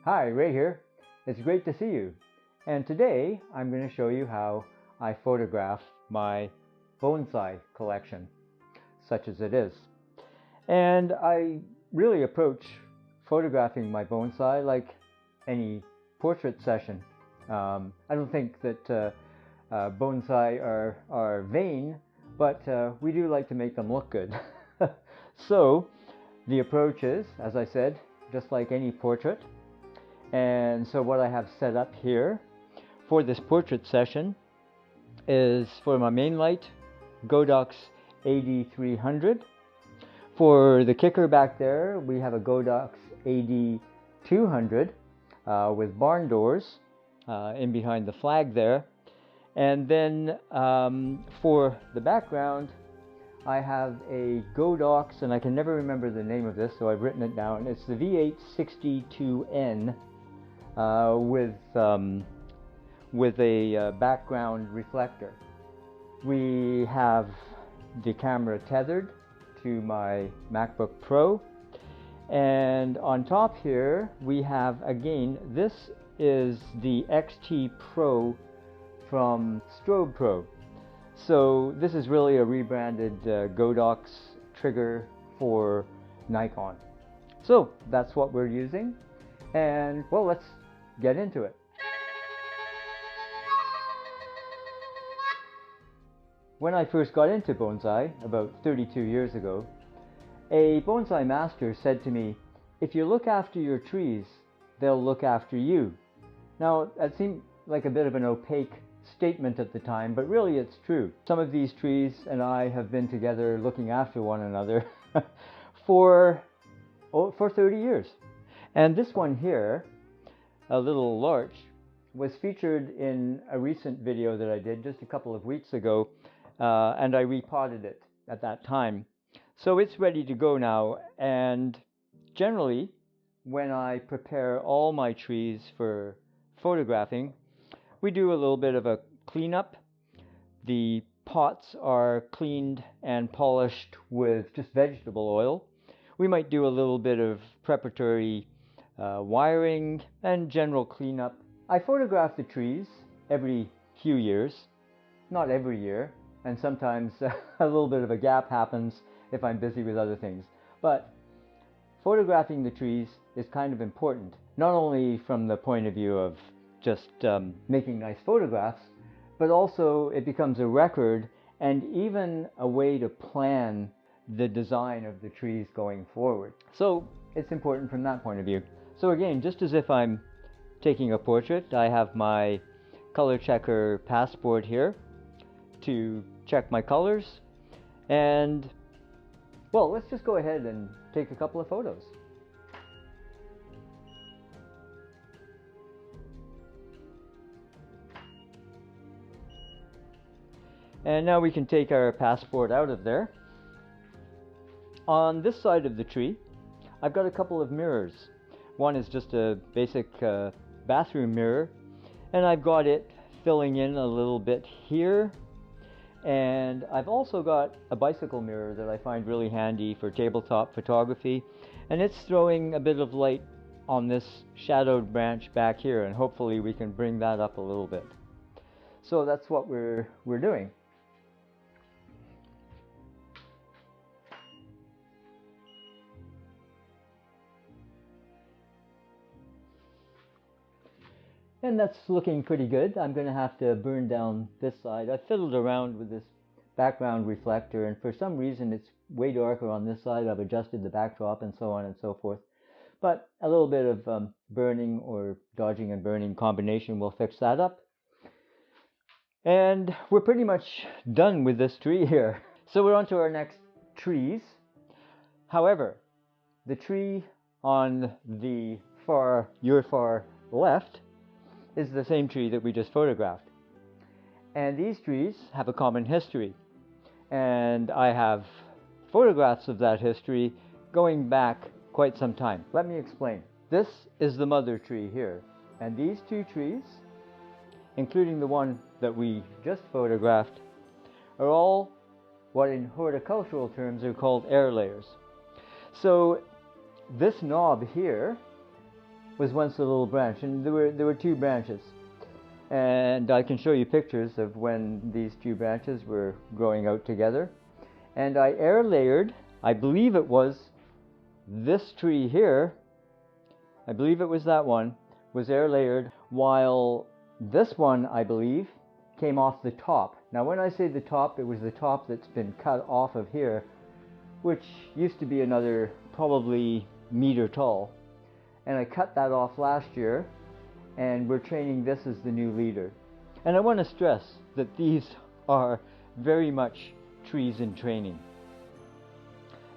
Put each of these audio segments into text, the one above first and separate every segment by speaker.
Speaker 1: Hi, Ray here. It's great to see you. And today I'm going to show you how I photograph my bonsai collection, such as it is. And I really approach photographing my bonsai like any portrait session. I don't think that bonsai are vain, but we do like to make them look good. So the approach is, as I said, just like any portrait. And so what I have set up here for this portrait session is, for my main light, Godox AD300. For the kicker back there, we have a Godox AD200 with barn doors in behind the flag there. And then for the background, I have a Godox, and I can never remember the name of this, so I've written it down. It's the V860IIN with a background reflector. We have the camera tethered to my MacBook Pro, and on top here we have, again, this is the XT Pro from Strobe Pro. So this is really a rebranded Godox trigger for Nikon. So that's what we're using, and well, let's get into it. When I first got into bonsai about 32 years ago, a bonsai master said to me, "If you look after your trees, they'll look after you." Now, that seemed like a bit of an opaque statement at the time, but really it's true. Some of these trees and I have been together looking after one another for 30 years. And this one here, a little larch, was featured in a recent video that I did just a couple of weeks ago, and I repotted it at that time. So it's ready to go now, and generally when I prepare all my trees for photographing, we do a little bit of a cleanup. The pots are cleaned and polished with just vegetable oil. We might do a little bit of preparatory wiring and general cleanup. I photograph the trees every few years, not every year, and sometimes a little bit of a gap happens if I'm busy with other things. But photographing the trees is kind of important, not only from the point of view of just making nice photographs, but also it becomes a record and even a way to plan the design of the trees going forward. So it's important from that point of view. So again, just as if I'm taking a portrait, I have my color checker passport here to check my colors, and well, let's just go ahead and take a couple of photos. And now we can take our passport out of there. On this side of the tree, I've got a couple of mirrors. One is just a basic bathroom mirror, and I've got it filling in a little bit here. And I've also got a bicycle mirror that I find really handy for tabletop photography, and it's throwing a bit of light on this shadowed branch back here, and hopefully we can bring that up a little bit. So that's what we're doing. And that's looking pretty good. I'm going to have to burn down this side. I fiddled around with this background reflector, and for some reason it's way darker on this side. I've adjusted the backdrop and so on and so forth. But a little bit of burning or dodging and burning combination will fix that up. And we're pretty much done with this tree here. So we're on to our next trees. However, the tree on the your far left is the same tree that we just photographed. And these trees have a common history. And I have photographs of that history going back quite some time. Let me explain. This is the mother tree here. And these two trees, including the one that we just photographed, are all what in horticultural terms are called air layers. So this knob here was once a little branch, and there were two branches. And I can show you pictures of when these two branches were growing out together. And I air layered, I believe it was this tree here, I believe it was that one, was air layered, while this one, I believe, came off the top. Now when I say the top, it was the top that's been cut off of here, which used to be another probably meter tall. And I cut that off last year, and we're training this as the new leader. And I want to stress that these are very much trees in training.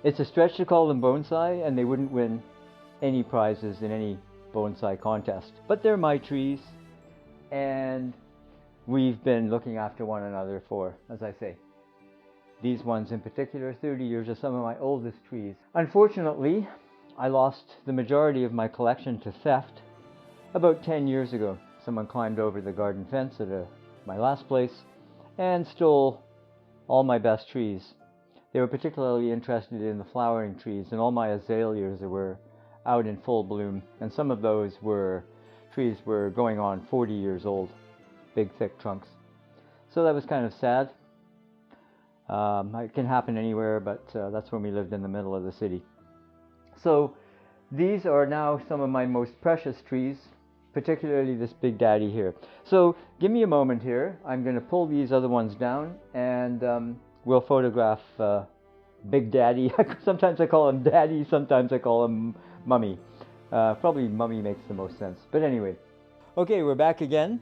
Speaker 1: It's a stretch to call them bonsai, and they wouldn't win any prizes in any bonsai contest. But they're my trees, and we've been looking after one another for, as I say, these ones in particular, 30 years are some of my oldest trees. Unfortunately, I lost the majority of my collection to theft about 10 years ago. Someone climbed over the garden fence at my last place and stole all my best trees. They were particularly interested in the flowering trees, and all my azaleas were out in full bloom, and some of those trees were going on 40 years old, big thick trunks. So that was kind of sad. It can happen anywhere, but that's when we lived in the middle of the city. So these are now some of my most precious trees, particularly this Big Daddy here. So give me a moment here. I'm going to pull these other ones down, and we'll photograph Big Daddy. Sometimes I call him Daddy, sometimes I call him Mummy. Probably Mummy makes the most sense. But anyway. Okay, we're back again.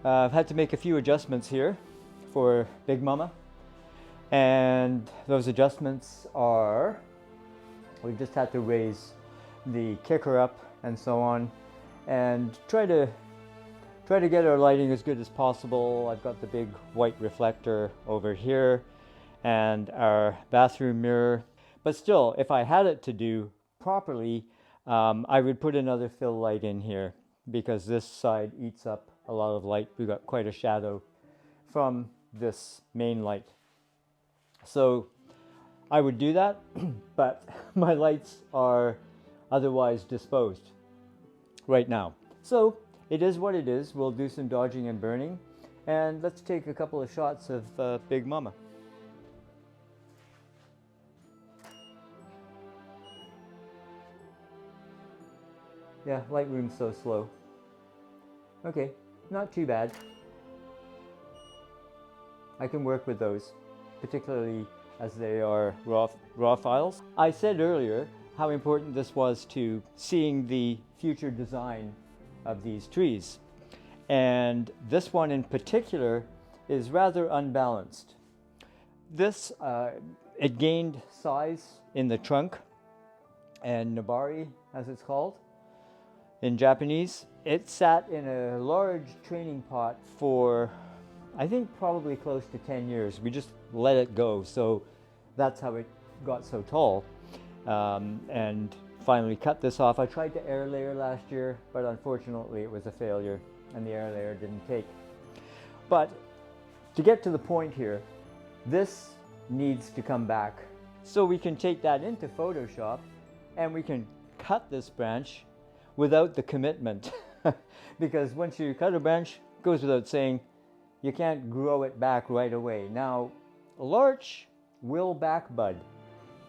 Speaker 1: I've had to make a few adjustments here for Big Mama. And those adjustments are, we've just had to raise the kicker up and so on, and try to get our lighting as good as possible. I've got the big white reflector over here and our bathroom mirror. But still, if I had it to do properly, I would put another fill light in here, because this side eats up a lot of light. We've got quite a shadow from this main light. So I would do that, but my lights are otherwise disposed right now. So it is what it is. We'll do some dodging and burning, and let's take a couple of shots of Big Mama. Yeah, Lightroom's so slow. Okay, not too bad. I can work with those, particularly as they are raw files. I said earlier how important this was to seeing the future design of these trees. And this one in particular is rather unbalanced. This, it gained size in the trunk, and nabari, as it's called in Japanese. It sat in a large training pot for, I think, probably close to 10 years. We just let it go, so that's how it got so tall. And finally cut this off. I tried to air layer last year, but unfortunately it was a failure and the air layer didn't take. But to get to the point here, this needs to come back. So we can take that into Photoshop and we can cut this branch without the commitment. Because once you cut a branch, it goes without saying, you can't grow it back right away. Now, a larch will back bud.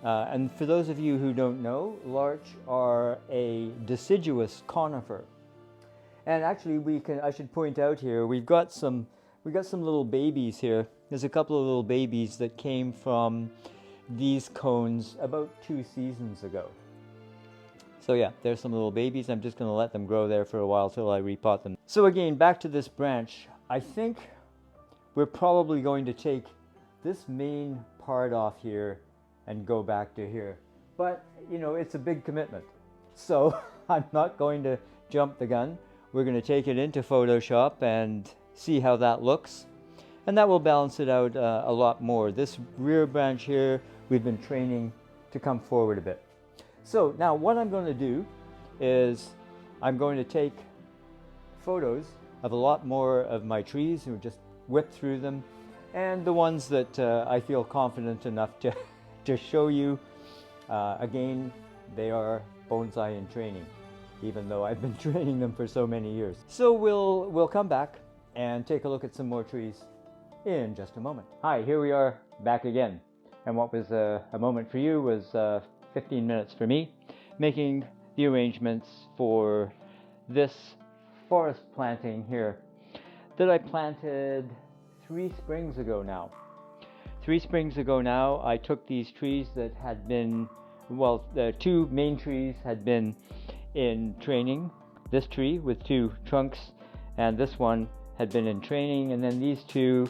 Speaker 1: And for those of you who don't know, larch are a deciduous conifer. And actually, I should point out here, we got some little babies here. There's a couple of little babies that came from these cones about 2 seasons ago. So yeah, there's some little babies. I'm just going to let them grow there for a while till I repot them. So again, back to this branch. I think we're probably going to take this main part off here and go back to here. But, you know, it's a big commitment. So I'm not going to jump the gun. We're going to take it into Photoshop and see how that looks. And that will balance it out a lot more. This rear branch here, we've been training to come forward a bit. So now what I'm going to do is I'm going to take photos of a lot more of my trees and just whip through them, and the ones that I feel confident enough to show you. Again, they are bonsai in training. even though I've been training them for so many years. So we'll come back and take a look at some more trees in just a moment. Hi, here we are back again. And what was a moment for you was 15 minutes for me, making the arrangements for this forest planting here that I planted 3 springs ago now. 3 springs ago now, I took these trees that had been, well, the 2 main trees had been in training. This tree with 2 trunks, and this one had been in training, and then these 2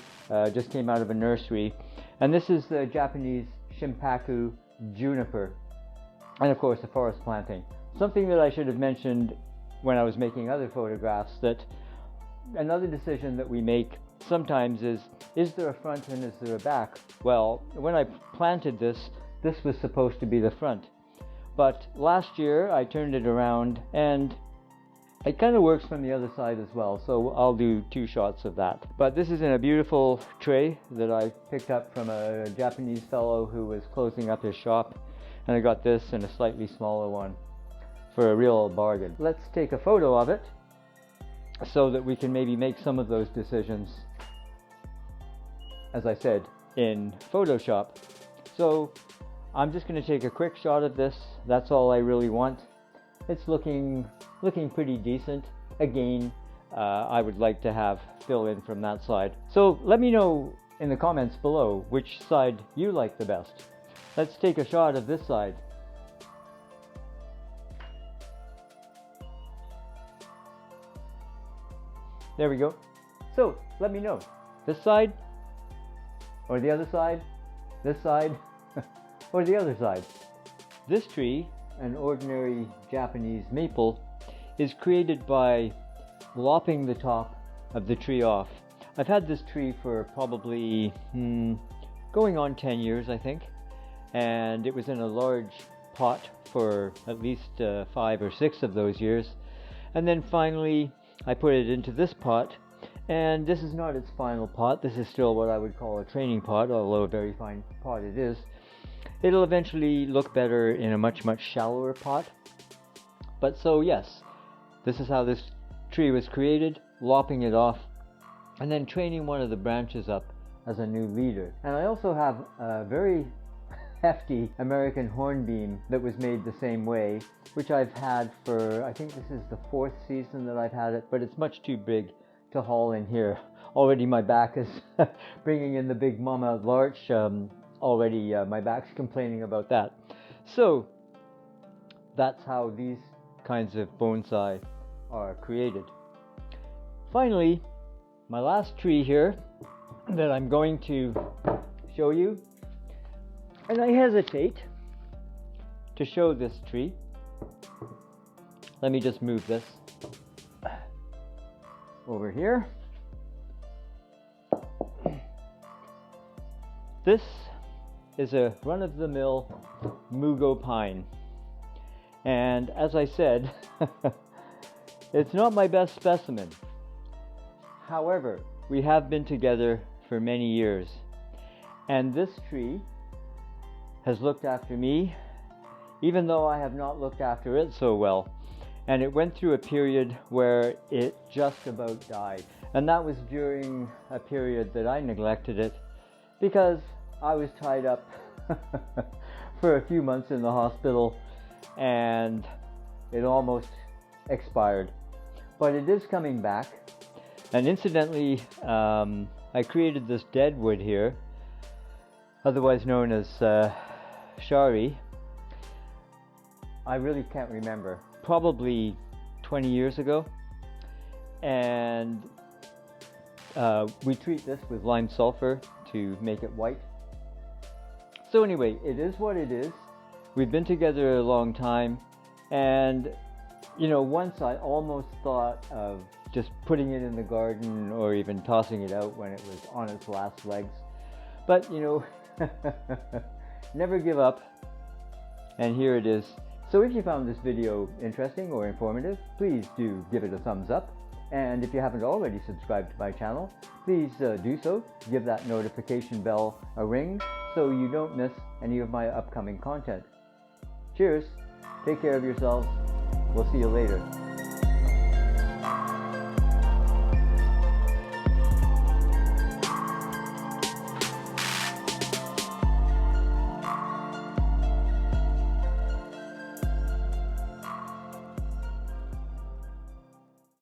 Speaker 1: just came out of a nursery. And this is the Japanese Shimpaku Juniper, and of course the forest planting. Something that I should have mentioned when I was making other photographs, that another decision that we make sometimes is there a front and is there a back? Well, when I planted this was supposed to be the front. But last year I turned it around and it kind of works from the other side as well, so I'll do 2 shots of that. But this is in a beautiful tray that I picked up from a Japanese fellow who was closing up his shop, and I got this in a slightly smaller one for a real bargain. Let's take a photo of it so that we can maybe make some of those decisions, as I said, in Photoshop. So I'm just going to take a quick shot of this. That's all I really want. It's looking pretty decent. Again, I would like to have fill in from that side. So let me know in the comments below which side you like the best. Let's take a shot of this side. There we go. So let me know. This side, or the other side, this side, or the other side. This tree, an ordinary Japanese maple, is created by lopping the top of the tree off. I've had this tree for probably going on 10 years, I think, and it was in a large pot for at least 5 or 6 of those years, and then finally I put it into this pot, and this is not its final pot. This is still what I would call a training pot, although a very fine pot it is. It'll eventually look better in a much shallower pot. But so yes, this is how this tree was created, lopping it off and then training one of the branches up as a new leader. And I also have a very hefty American hornbeam that was made the same way, which I've had for, I think this is the 4th season that I've had it, but it's much too big to haul in here. Already my back is bringing in the big momma larch. Already my back's complaining about that. So that's how these kinds of bonsai are created. Finally, my last tree here that I'm going to show you, and I hesitate to show this tree. Let me just move this over here. This is a run-of-the-mill Mugo pine, and as I said, it's not my best specimen. However, we have been together for many years, and this tree has looked after me, even though I have not looked after it so well. And it went through a period where it just about died, and that was during a period that I neglected it because I was tied up for a few months in the hospital, and it almost expired. But it is coming back, and incidentally, I created this dead wood here, otherwise known as shari. I really can't remember, probably 20 years ago, and we treat this with lime sulfur to make it white. So anyway, it is what it is. We've been together a long time, and you know, once I almost thought of just putting it in the garden or even tossing it out when it was on its last legs, but you know, never give up, and here it is. So if you found this video interesting or informative, please do give it a thumbs up. And if you haven't already subscribed to my channel, please do so. Give that notification bell a ring so you don't miss any of my upcoming content. Cheers, take care of yourselves, We'll see you later.